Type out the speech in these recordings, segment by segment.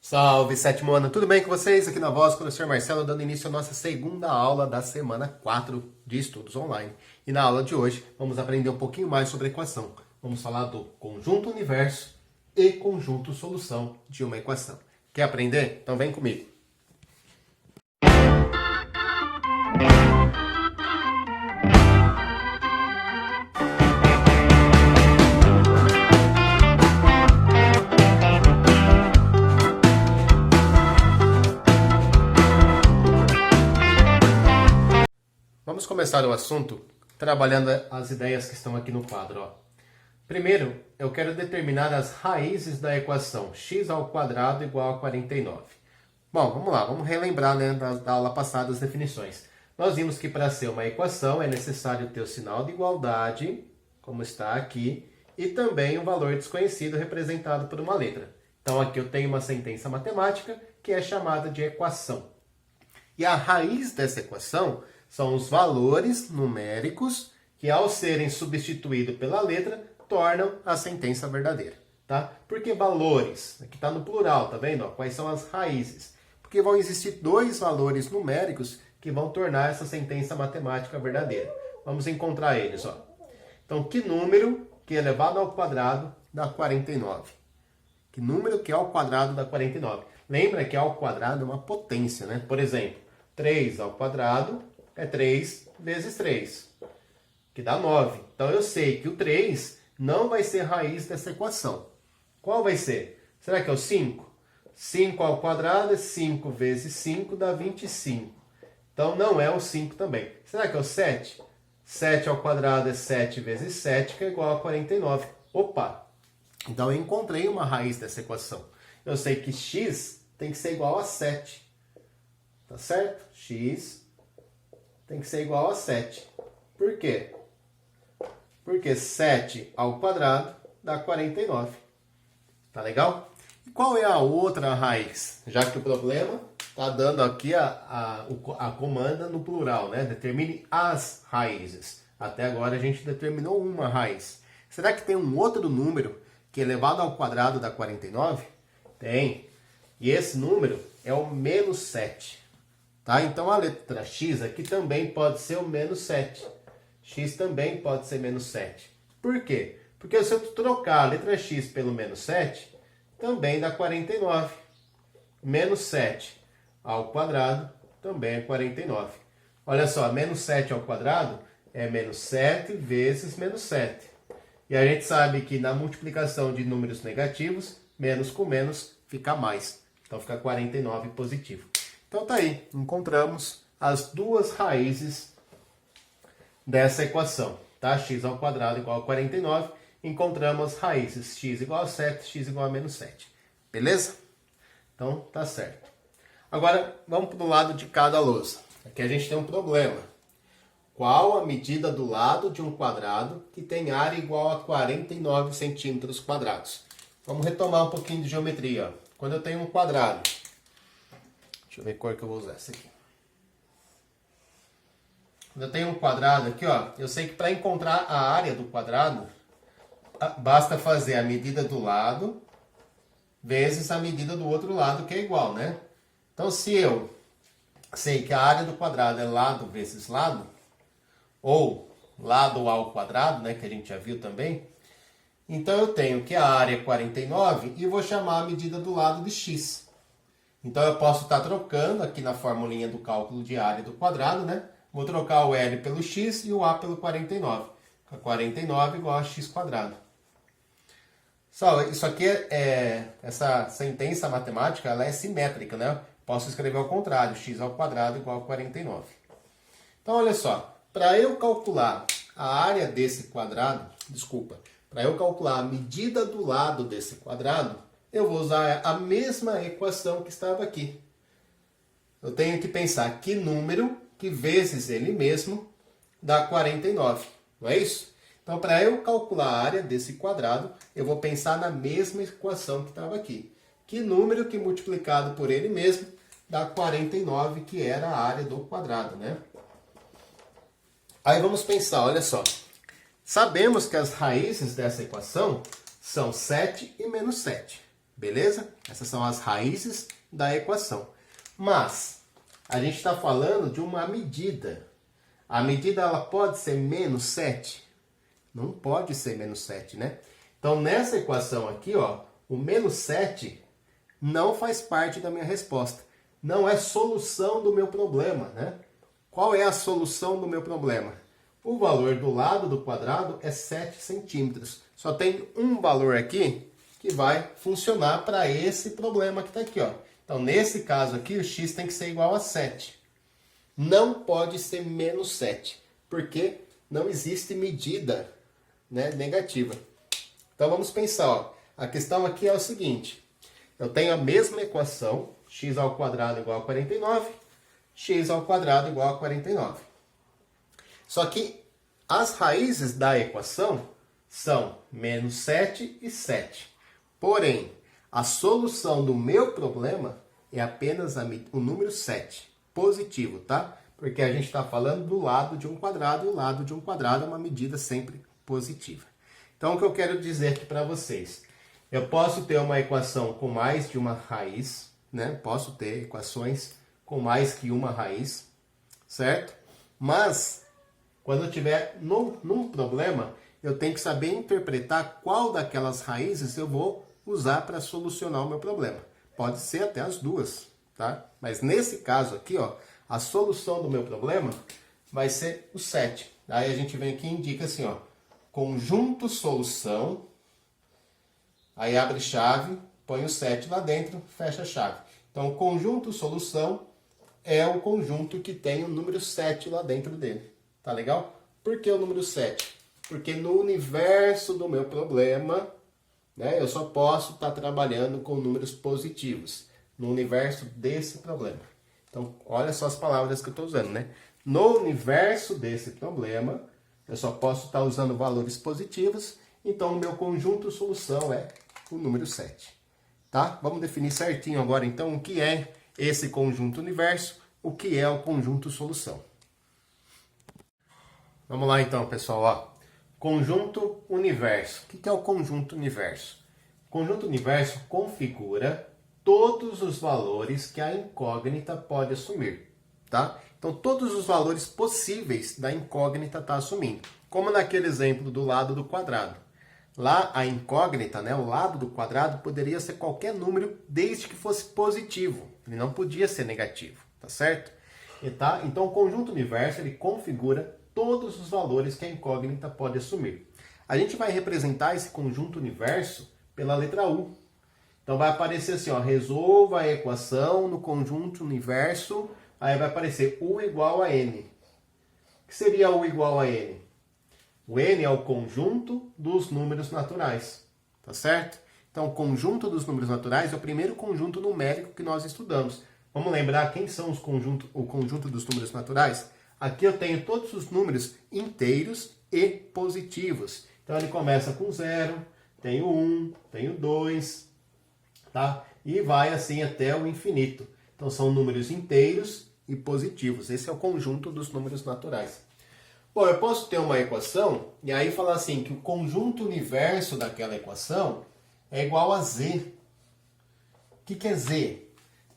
Salve, sétimo ano, tudo bem com vocês? Aqui na voz, professor Marcelo, dando início à nossa segunda aula da semana 4 de estudos online. E na aula de hoje, vamos aprender um pouquinho mais sobre equação. Vamos falar do conjunto universo e conjunto solução de uma equação. Quer aprender? Então vem comigo. Vamos começar o assunto trabalhando as ideias que estão aqui no quadro. Ó. Primeiro, eu quero determinar as raízes da equação x ao quadrado igual a 49. Bom, vamos lá, vamos relembrar, né, da aula passada as definições. Nós vimos que para ser uma equação é necessário ter o sinal de igualdade, como está aqui, e também um valor desconhecido representado por uma letra. Então aqui eu tenho uma sentença matemática que é chamada de equação. E a raiz dessa equação são os valores numéricos que, ao serem substituídos pela letra, tornam a sentença verdadeira. Tá? Por que valores? Aqui está no plural, tá vendo? Ó, quais são as raízes? Porque vão existir dois valores numéricos que vão tornar essa sentença matemática verdadeira. Vamos encontrar eles. Ó. Então, que número que elevado ao quadrado dá 49? Que número que ao quadrado dá 49? Lembra que ao quadrado é uma potência, né? Por exemplo, 3 ao quadrado é 3 vezes 3, que dá 9. Então eu sei que o 3 não vai ser raiz dessa equação. Qual vai ser? Será que é o 5? 5 ao quadrado é 5 vezes 5 dá 25. Então não é o 5 também. Será que é o 7? 7 ao quadrado é 7 vezes 7, que é igual a 49. Opa! Então eu encontrei uma raiz dessa equação. Eu sei que x tem que ser igual a 7. Tá certo? X tem que ser igual a 7. Por quê? Porque 7 ao quadrado dá 49. Tá legal? E qual é a outra raiz? Já que o problema está dando aqui a comanda no plural, né? Determine as raízes. Até agora a gente determinou uma raiz. Será que tem um outro número que elevado ao quadrado dá 49? Tem. E esse número é o menos 7. Tá? Então, a letra x aqui também pode ser o menos 7. X também pode ser menos 7. Por quê? Porque se eu trocar a letra x pelo menos 7, também dá 49. Menos 7 ao quadrado também é 49. Olha só, menos 7 ao quadrado é menos 7 vezes menos 7. E a gente sabe que na multiplicação de números negativos, menos com menos fica mais. Então, fica 49 positivo. Então tá aí, encontramos as duas raízes dessa equação, tá? X ao quadrado igual a 49, encontramos as raízes x igual a 7, x igual a menos 7. Beleza? Então tá certo. Agora vamos para o lado de cada lousa. Aqui a gente tem um problema. Qual a medida do lado de um quadrado que tem área igual a 49 centímetros quadrados? Vamos retomar um pouquinho de geometria. Ó. Quando eu tenho um quadrado, deixa eu ver qual que eu vou usar essa aqui. Quando eu tenho um quadrado aqui, ó, eu sei que para encontrar a área do quadrado, basta fazer a medida do lado vezes a medida do outro lado, que é igual, né? Então, se eu sei que a área do quadrado é lado vezes lado, ou lado ao quadrado, né, que a gente já viu também, então eu tenho que a área é 49 e vou chamar a medida do lado de x. Então, eu posso estar trocando aqui na formulinha do cálculo de área do quadrado, né? Vou trocar o L pelo x e o A pelo 49. 49 igual a x quadrado. Só, isso aqui essa sentença matemática, ela é simétrica, né? Posso escrever ao contrário, x ao quadrado igual a 49. Então, olha só. Para eu calcular a área desse quadrado, para eu calcular a medida do lado desse quadrado, eu vou usar a mesma equação que estava aqui. Eu tenho que pensar que número que vezes ele mesmo dá 49. Não é isso? Então, para eu calcular a área desse quadrado, eu vou pensar na mesma equação que estava aqui. Que número que multiplicado por ele mesmo dá 49, que era a área do quadrado, né? Aí vamos pensar, olha só. Sabemos que as raízes dessa equação são 7 e menos 7. Beleza? Essas são as raízes da equação. Mas a gente está falando de uma medida. A medida ela pode ser menos 7? Não pode ser menos 7, né? Então, nessa equação aqui, ó, o menos 7 não faz parte da minha resposta. Não é solução do meu problema, né? Qual é a solução do meu problema? O valor do lado do quadrado é 7 centímetros. Só tem um valor aqui que vai funcionar para esse problema que está aqui, ó. Então, nesse caso aqui, o x tem que ser igual a 7. Não pode ser menos 7, porque não existe medida, né, negativa. Então, vamos pensar, ó. A questão aqui é o seguinte. Eu tenho a mesma equação, x ao quadrado igual a 49, x ao quadrado igual a 49. Só que as raízes da equação são menos 7 e 7. Porém, a solução do meu problema é apenas o número 7, positivo, tá? Porque a gente está falando do lado de um quadrado, e o lado de um quadrado é uma medida sempre positiva. Então, o que eu quero dizer aqui para vocês, eu posso ter uma equação com mais de uma raiz, né? Posso ter equações com mais que uma raiz, certo? Mas, quando eu tiver num problema, eu tenho que saber interpretar qual daquelas raízes eu vou usar para solucionar o meu problema. Pode ser até as duas, tá? Mas nesse caso aqui, ó, a solução do meu problema vai ser o 7. Aí a gente vem aqui e indica assim, ó, conjunto solução, aí abre chave, põe o 7 lá dentro, fecha a chave. Então, o conjunto solução é o conjunto que tem o número 7 lá dentro dele. Tá legal? Por que o número 7? Porque no universo do meu problema, né, eu só posso estar trabalhando com números positivos. No universo desse problema. Então, olha só as palavras que eu estou usando, né? No universo desse problema, eu só posso estar usando valores positivos. Então, o meu conjunto solução é o número 7. Tá? Vamos definir certinho agora, então, o que é esse conjunto universo, o que é o conjunto solução. Vamos lá, então, pessoal. Ó. Conjunto universo. O que é o conjunto universo? O conjunto universo configura todos os valores que a incógnita pode assumir, tá? Então, todos os valores possíveis da incógnita está assumindo. Como naquele exemplo do lado do quadrado. Lá, a incógnita, né, o lado do quadrado, poderia ser qualquer número desde que fosse positivo. Ele não podia ser negativo, tá certo? Então, o conjunto universo, ele configura todos os valores que a incógnita pode assumir. A gente vai representar esse conjunto universo pela letra U. Então, vai aparecer assim, ó, resolva a equação no conjunto universo, aí vai aparecer U igual a N. O que seria U igual a N? O N é o conjunto dos números naturais, tá certo? Então, o conjunto dos números naturais é o primeiro conjunto numérico que nós estudamos. Vamos lembrar quem são o conjunto dos números naturais? Aqui eu tenho todos os números inteiros e positivos. Então, ele começa com 0, tem o 1, tem o 2, tá? E vai assim até o infinito. Então, são números inteiros e positivos. Esse é o conjunto dos números naturais. Bom, eu posso ter uma equação e aí falar assim que o conjunto universo daquela equação é igual a Z. O que é Z?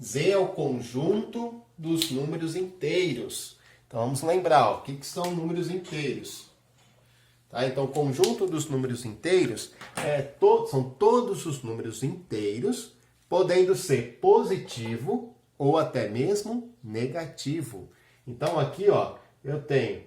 Z é o conjunto dos números inteiros. Então, vamos lembrar, ó, o que são números inteiros? Tá? Então, o conjunto dos números inteiros são todos os números inteiros, podendo ser positivo ou até mesmo negativo. Então, aqui, ó, eu tenho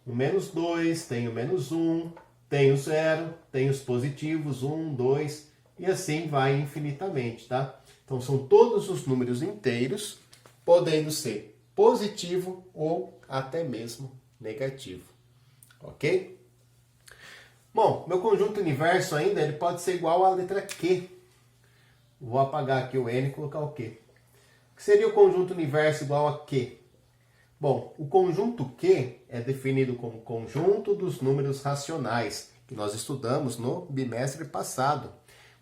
o menos 2, tenho o menos 1, tenho 0, tenho os positivos, 1, 2, e assim vai infinitamente, tá? Então, são todos os números inteiros, podendo ser positivo ou até mesmo negativo. Ok? Bom, meu conjunto universo ainda ele pode ser igual à letra Q. Vou apagar aqui o N e colocar o Q. O que seria o conjunto universo igual a Q? Bom, o conjunto Q é definido como conjunto dos números racionais, que nós estudamos no bimestre passado.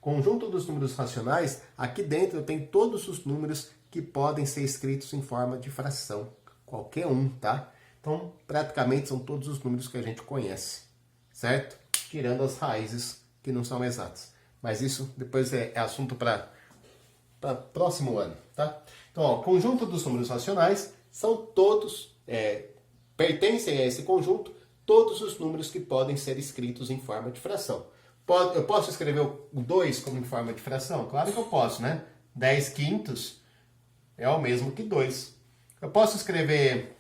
Conjunto dos números racionais, aqui dentro eu tenho todos os números que podem ser escritos em forma de fração. Qualquer um, tá? Então, praticamente são todos os números que a gente conhece, certo? Tirando as raízes que não são exatas. Mas isso depois é assunto para próximo ano, tá? Então, ó, o conjunto dos números racionais são todos, pertencem a esse conjunto todos os números que podem ser escritos em forma de fração. Eu posso escrever o 2 como em forma de fração? Claro que eu posso, né? 10 quintos é o mesmo que 2. Eu posso escrever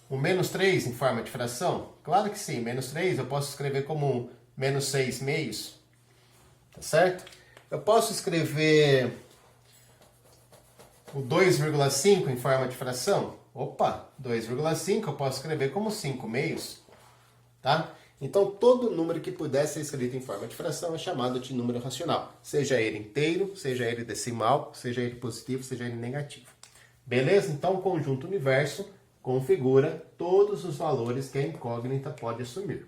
o menos 3 em forma de fração? Claro que sim. Menos 3 eu posso escrever como menos 6 meios. Tá certo? Eu posso escrever o 2,5 em forma de fração? Opa, 2,5 eu posso escrever como 5 meios. Tá? Então, todo número que puder ser escrito em forma de fração é chamado de número racional. Seja ele inteiro, seja ele decimal, seja ele positivo, seja ele negativo. Beleza? Então, o conjunto universo configura todos os valores que a incógnita pode assumir.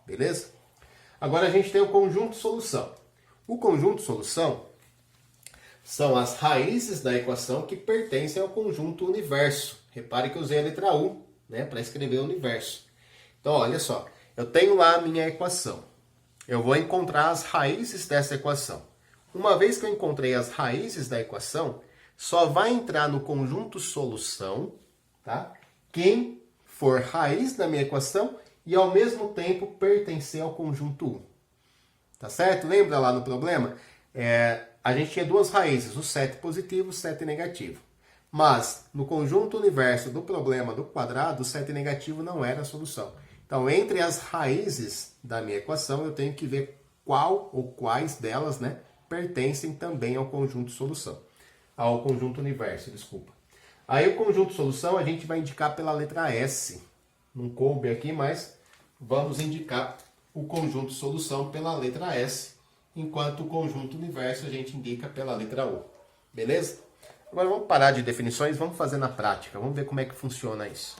Beleza? Agora a gente tem o conjunto solução. O conjunto solução são as raízes da equação que pertencem ao conjunto universo. Repare que eu usei a letra U, né, para escrever o universo. Então, olha só. Eu tenho lá a minha equação. Eu vou encontrar as raízes dessa equação. Uma vez que eu encontrei as raízes da equação, só vai entrar no conjunto solução, tá? Quem for raiz da minha equação e ao mesmo tempo pertencer ao conjunto U. Tá certo? Lembra lá no problema? A gente tinha duas raízes, o 7 positivo e o 7 negativo. Mas no conjunto universo do problema do quadrado, o 7 negativo não era a solução. Então, entre as raízes da minha equação, eu tenho que ver qual ou quais delas, né, pertencem também ao conjunto solução. Ao conjunto universo, desculpa. Aí o conjunto solução a gente vai indicar pela letra S. Não coube aqui, mas vamos indicar o conjunto solução pela letra S, enquanto o conjunto universo a gente indica pela letra U. Beleza? Agora vamos parar de definições, vamos fazer na prática. Vamos ver como é que funciona isso.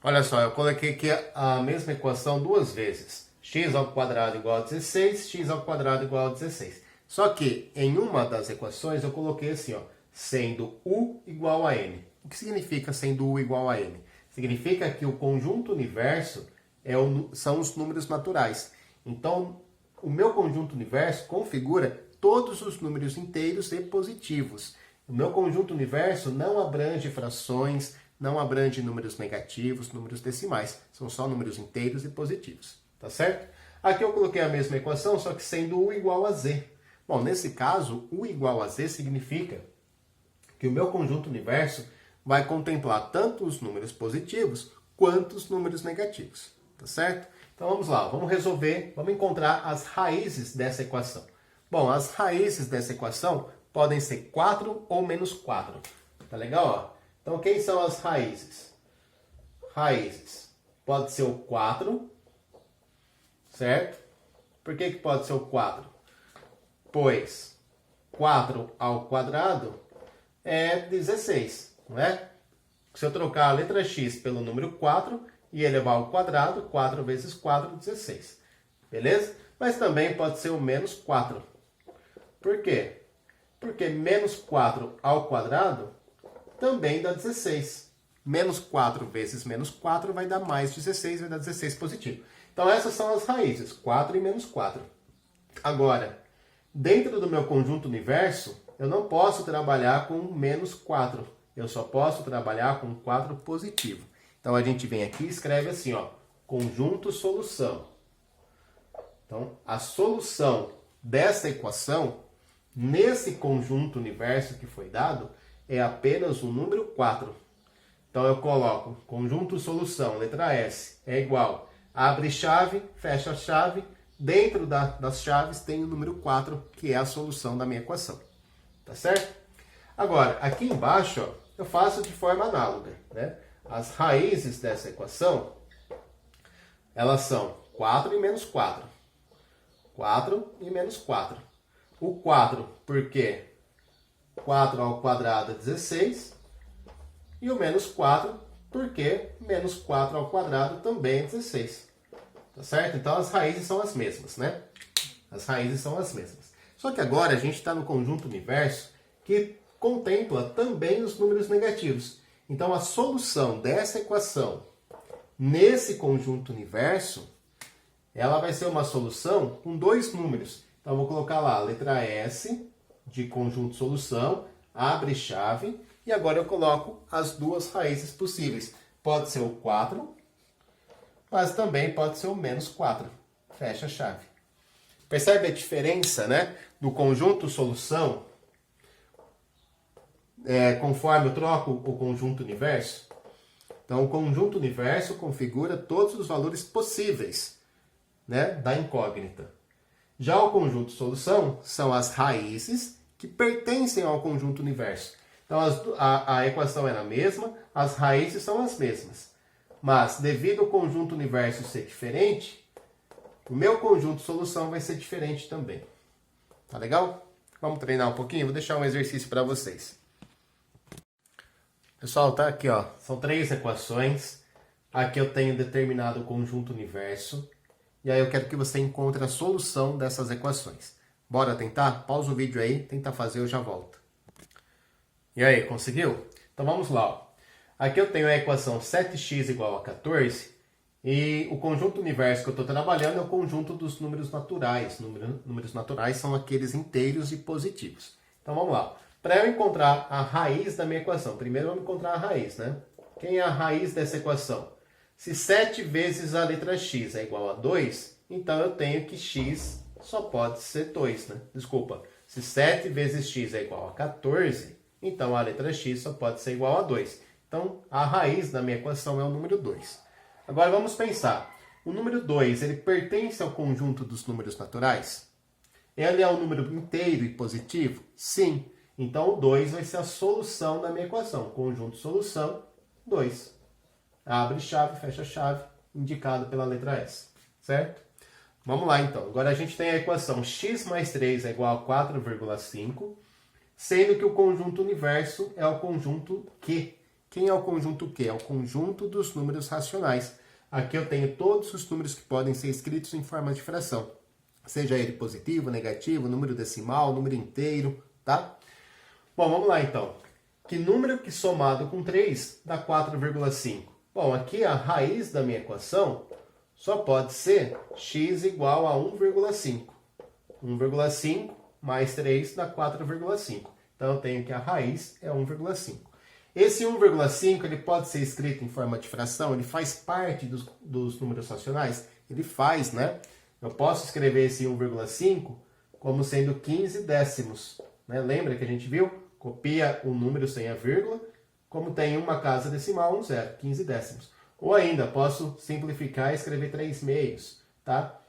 Olha só, eu coloquei aqui a mesma equação duas vezes. X ao quadrado igual a 16, x ao quadrado igual a 16. Só que em uma das equações eu coloquei assim, ó, sendo U igual a N. O que significa sendo U igual a N? Significa que o conjunto universo são os números naturais. Então, o meu conjunto universo configura todos os números inteiros e positivos. O meu conjunto universo não abrange frações, não abrange números negativos, números decimais. São só números inteiros e positivos. Tá certo? Aqui eu coloquei a mesma equação, só que sendo U igual a Z. Bom, nesse caso, U igual a Z significa que o meu conjunto universo vai contemplar tanto os números positivos quanto os números negativos. Tá certo? Então vamos lá, vamos resolver, vamos encontrar as raízes dessa equação. Bom, as raízes dessa equação podem ser 4 ou menos 4. Tá legal? Ó? Então, quem são as raízes? Raízes. Pode ser o 4, certo? Por que pode ser o 4? Pois 4 ao quadrado é 16, não é? Se eu trocar a letra x pelo número 4 e elevar ao quadrado, 4 vezes 4, 16. Beleza? Mas também pode ser o menos 4. Por quê? Porque menos 4 ao quadrado também dá 16. Menos 4 vezes menos 4 vai dar mais 16, vai dar 16 positivo. Então essas são as raízes, 4 e menos 4. Agora, dentro do meu conjunto universo, eu não posso trabalhar com menos 4. Eu só posso trabalhar com 4 positivo. Então a gente vem aqui e escreve assim, ó, conjunto solução. Então, a solução dessa equação, nesse conjunto universo que foi dado, é apenas o número 4. Então eu coloco conjunto solução, letra S, é igual, abre chave, fecha chave, dentro das chaves tem o número 4, que é a solução da minha equação. Tá certo? Agora, aqui embaixo, ó, eu faço de forma análoga, né? As raízes dessa equação, elas são 4 e menos 4. 4 e menos 4. O 4, porque 4 ao quadrado é 16. E o menos 4, porque menos 4 ao quadrado também é 16. Tá certo? Então as raízes são as mesmas, né? As raízes são as mesmas. Só que agora a gente está no conjunto universo que contempla também os números negativos. Então a solução dessa equação nesse conjunto universo ela vai ser uma solução com dois números. Então, eu vou colocar lá a letra S de conjunto solução, abre chave, e agora eu coloco as duas raízes possíveis. Pode ser o 4, mas também pode ser o menos 4. Fecha a chave. Percebe a diferença, né, do conjunto solução conforme eu troco o conjunto universo? Então, o conjunto universo configura todos os valores possíveis, né, da incógnita. Já o conjunto solução são as raízes que pertencem ao conjunto universo. Então, a equação é a mesma, as raízes são as mesmas. Mas, devido ao conjunto universo ser diferente, o meu conjunto solução vai ser diferente também. Tá legal? Vamos treinar um pouquinho? Vou deixar um exercício para vocês. Pessoal, tá aqui, ó. São 3 equações. Aqui eu tenho determinado o conjunto universo. E aí eu quero que você encontre a solução dessas equações. Bora tentar? Pausa o vídeo aí, tenta fazer, eu já volto. E aí, conseguiu? Então vamos lá, ó. Aqui eu tenho a equação 7x igual a 14. E o conjunto universo que eu estou trabalhando é o conjunto dos números naturais. Números naturais são aqueles inteiros e positivos. Então vamos lá. Para eu encontrar a raiz da minha equação, primeiro vamos encontrar a raiz, né? Quem é a raiz dessa equação? Se 7 vezes a letra x é igual a 2, então eu tenho que x só pode ser 2, né? Desculpa. Se 7 vezes x é igual a 14, então a letra x só pode ser igual a 2. Então a raiz da minha equação é o número 2. Agora vamos pensar. O número 2, ele pertence ao conjunto dos números naturais? Ele é um número inteiro e positivo? Sim. Então o 2 vai ser a solução da minha equação. Conjunto solução, 2. Abre chave, fecha chave, indicado pela letra S. Certo? Vamos lá então. Agora a gente tem a equação x mais 3 é igual a 4,5, sendo que o conjunto universo é o conjunto Q. Quem é o conjunto Q? É o conjunto dos números racionais. Aqui eu tenho todos os números que podem ser escritos em forma de fração. Seja ele positivo, negativo, número decimal, número inteiro, tá? Bom, vamos lá então. Que número que somado com 3 dá 4,5? Bom, aqui a raiz da minha equação só pode ser x igual a 1,5. 1,5 mais 3 dá 4,5. Então eu tenho que a raiz é 1,5. Esse 1,5 ele pode ser escrito em forma de fração, ele faz parte dos números racionais? Ele faz, né? Eu posso escrever esse 1,5 como sendo 15 décimos. Né? Lembra que a gente viu? Copia o número sem a vírgula, como tem uma casa decimal, 0, 15 décimos. Ou ainda, posso simplificar e escrever 3 meios, tá?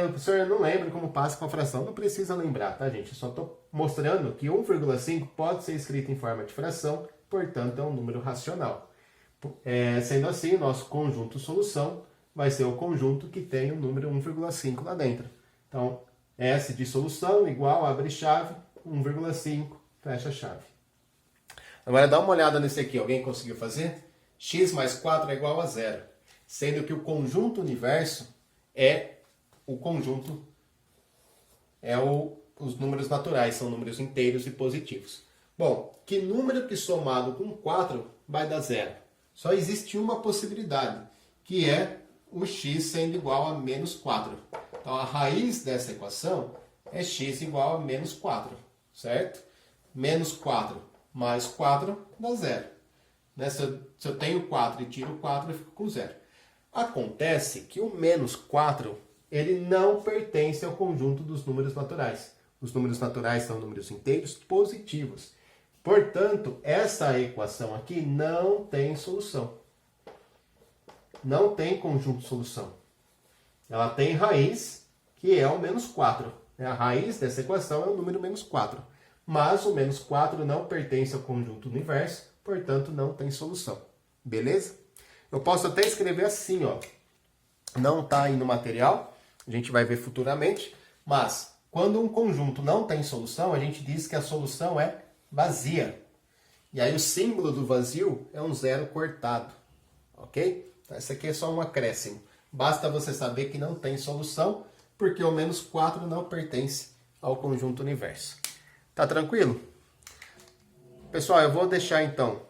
Professor, eu não lembro como passa com a fração. Não precisa lembrar, tá, gente? Eu só estou mostrando que 1,5 pode ser escrito em forma de fração, portanto, é um número racional. Sendo assim, o nosso conjunto solução vai ser o conjunto que tem o número 1,5 lá dentro. Então, S de solução igual, abre chave, 1,5, fecha chave. Agora dá uma olhada nesse aqui. Alguém conseguiu fazer? X mais 4 é igual a 0. Sendo que o conjunto universo é o conjunto, os números naturais, são números inteiros e positivos. Bom, que número que somado com 4 vai dar 0? Só existe uma possibilidade, que é o x sendo igual a menos 4. Então, a raiz dessa equação é x igual a menos 4, certo? Menos 4 mais 4 dá 0. Né? Se eu tenho 4 e tiro 4, eu fico com 0. Acontece que o menos 4, ele não pertence ao conjunto dos números naturais. Os números naturais são números inteiros positivos. Portanto, essa equação aqui não tem solução. Não tem conjunto de solução. Ela tem raiz, que é o menos 4. A raiz dessa equação é o número menos 4. Mas o menos 4 não pertence ao conjunto universo, portanto não tem solução. Beleza? Eu posso até escrever assim, ó. Não está aí no material, a gente vai ver futuramente, mas quando um conjunto não tem solução, a gente diz que a solução é vazia. E aí o símbolo do vazio é um 0 cortado, ok? Então, esse aqui é só um acréscimo. Basta você saber que não tem solução, porque o menos 4 não pertence ao conjunto universo. Tá tranquilo? Pessoal, eu vou deixar então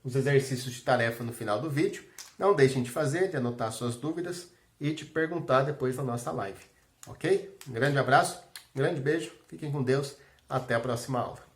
os exercícios de tarefa no final do vídeo. Não deixem de fazer, de anotar suas dúvidas. e te perguntar depois na nossa live. Ok? Um grande abraço, um grande beijo, fiquem com Deus, até a próxima aula.